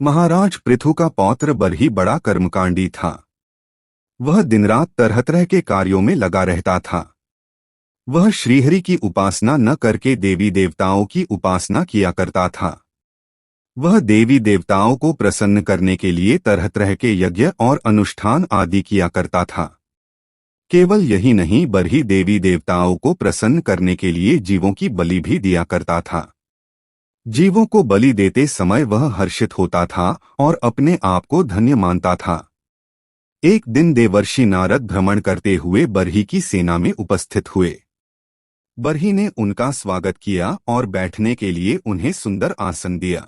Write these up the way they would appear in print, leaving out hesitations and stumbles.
महाराज पृथु का पौत्र बरही बड़ा कर्मकांडी था। वह दिन रात तरह तरह के कार्यों में लगा रहता था। वह श्रीहरि की उपासना न करके देवी देवताओं की उपासना किया करता था। वह देवी देवताओं को प्रसन्न करने के लिए तरह तरह के यज्ञ और अनुष्ठान आदि किया करता था। केवल यही नहीं, बरही देवी देवताओं को प्रसन्न करने के लिए जीवों की बलि भी दिया करता था। जीवों को बलि देते समय वह हर्षित होता था और अपने आप को धन्य मानता था। एक दिन देवर्षि नारद भ्रमण करते हुए बरही की सेना में उपस्थित हुए। बरही ने उनका स्वागत किया और बैठने के लिए उन्हें सुंदर आसन दिया।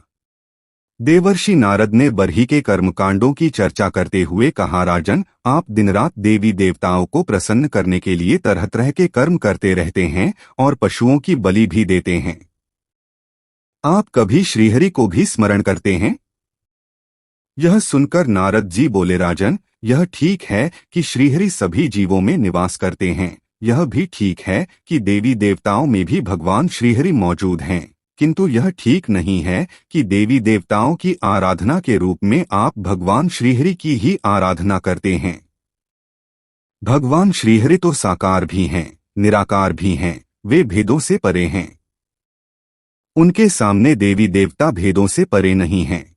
देवर्षि नारद ने बरही के कर्मकांडों की चर्चा करते हुए कहा, राजन, आप दिन रात देवी देवताओं को प्रसन्न करने के लिए तरह तरह के कर्म करते रहते हैं और पशुओं की बलि भी देते हैं। आप कभी श्रीहरि को भी स्मरण करते हैं? यह सुनकर नारद जी बोले, राजन, यह ठीक है कि श्रीहरि सभी जीवों में निवास करते हैं। यह भी ठीक है कि देवी देवताओं में भी भगवान श्रीहरि मौजूद हैं, किंतु यह ठीक नहीं है कि देवी देवताओं की आराधना के रूप में आप भगवान श्रीहरि की ही आराधना करते हैं। भगवान श्रीहरि तो साकार भी हैं, निराकार भी हैं, वे भेदों से परे हैं। उनके सामने देवी देवता भेदों से परे नहीं हैं।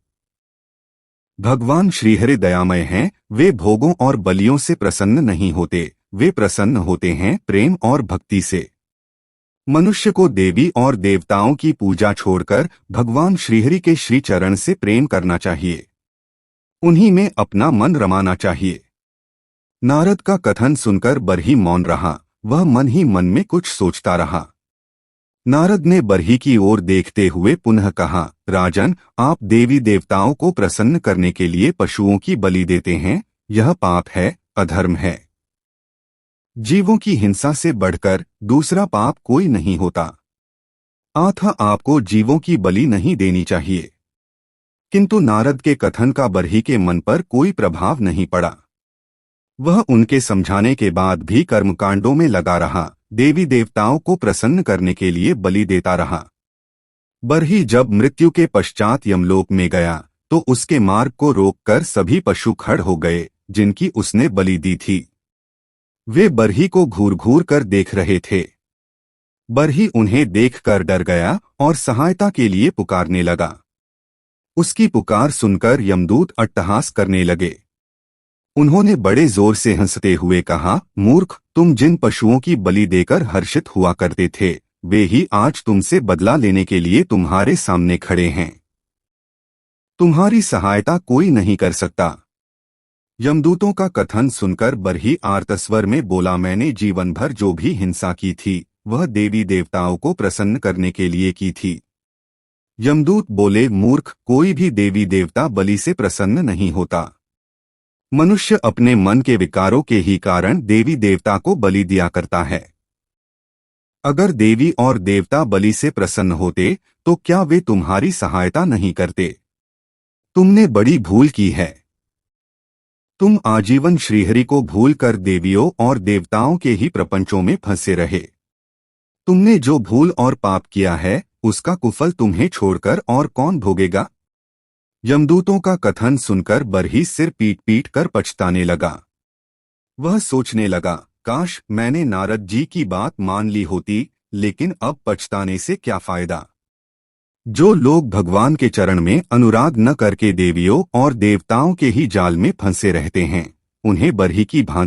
भगवान श्रीहरि दयामय हैं, वे भोगों और बलियों से प्रसन्न नहीं होते, वे प्रसन्न होते हैं प्रेम और भक्ति से। मनुष्य को देवी और देवताओं की पूजा छोड़कर भगवान श्रीहरि के श्री चरण से प्रेम करना चाहिए। उन्हीं में अपना मन रमाना चाहिए। नारद का कथन सुनकर बरही मौन रहा। वह मन ही मन में कुछ सोचता रहा। नारद ने बरही की ओर देखते हुए पुनः कहा, राजन, आप देवी देवताओं को प्रसन्न करने के लिए पशुओं की बलि देते हैं। यह पाप है, अधर्म है। जीवों की हिंसा से बढ़कर दूसरा पाप कोई नहीं होता। अतः आपको जीवों की बलि नहीं देनी चाहिए। किंतु नारद के कथन का बरही के मन पर कोई प्रभाव नहीं पड़ा। वह उनके समझाने के बाद भी कर्मकांडों में लगा रहा, देवी देवताओं को प्रसन्न करने के लिए बलि देता रहा। बरही जब मृत्यु के पश्चात यमलोक में गया तो उसके मार्ग को रोककर सभी पशु खड़े हो गए जिनकी उसने बलि दी थी। वे बरही को घूर घूर कर देख रहे थे। बरही उन्हें देखकर डर गया और सहायता के लिए पुकारने लगा। उसकी पुकार सुनकर यमदूत अट्टहास करने लगे। उन्होंने बड़े जोर से हंसते हुए कहा, मूर्ख, तुम जिन पशुओं की बलि देकर हर्षित हुआ करते थे, वे ही आज तुमसे बदला लेने के लिए तुम्हारे सामने खड़े हैं। तुम्हारी सहायता कोई नहीं कर सकता। यमदूतों का कथन सुनकर बरही आर्तस्वर में बोला, मैंने जीवन भर जो भी हिंसा की थी वह देवी देवताओं को प्रसन्न करने के लिए की थी। यमदूत बोले, मूर्ख, कोई भी देवी देवता बलि से प्रसन्न नहीं होता। मनुष्य अपने मन के विकारों के ही कारण देवी देवता को बलि दिया करता है। अगर देवी और देवता बलि से प्रसन्न होते तो क्या वे तुम्हारी सहायता नहीं करते? तुमने बड़ी भूल की है। तुम आजीवन श्रीहरि को भूलकर देवियों और देवताओं के ही प्रपंचों में फंसे रहे। तुमने जो भूल और पाप किया है उसका कुफल तुम्हें छोड़कर और कौन भोगेगा? यमदूतों का कथन सुनकर बरही सिर पीट पीट कर पछताने लगा। वह सोचने लगा, काश मैंने नारद जी की बात मान ली होती, लेकिन अब पछताने से क्या फायदा। जो लोग भगवान के चरण में अनुराग न करके देवियों और देवताओं के ही जाल में फंसे रहते हैं, उन्हें बरही की भांति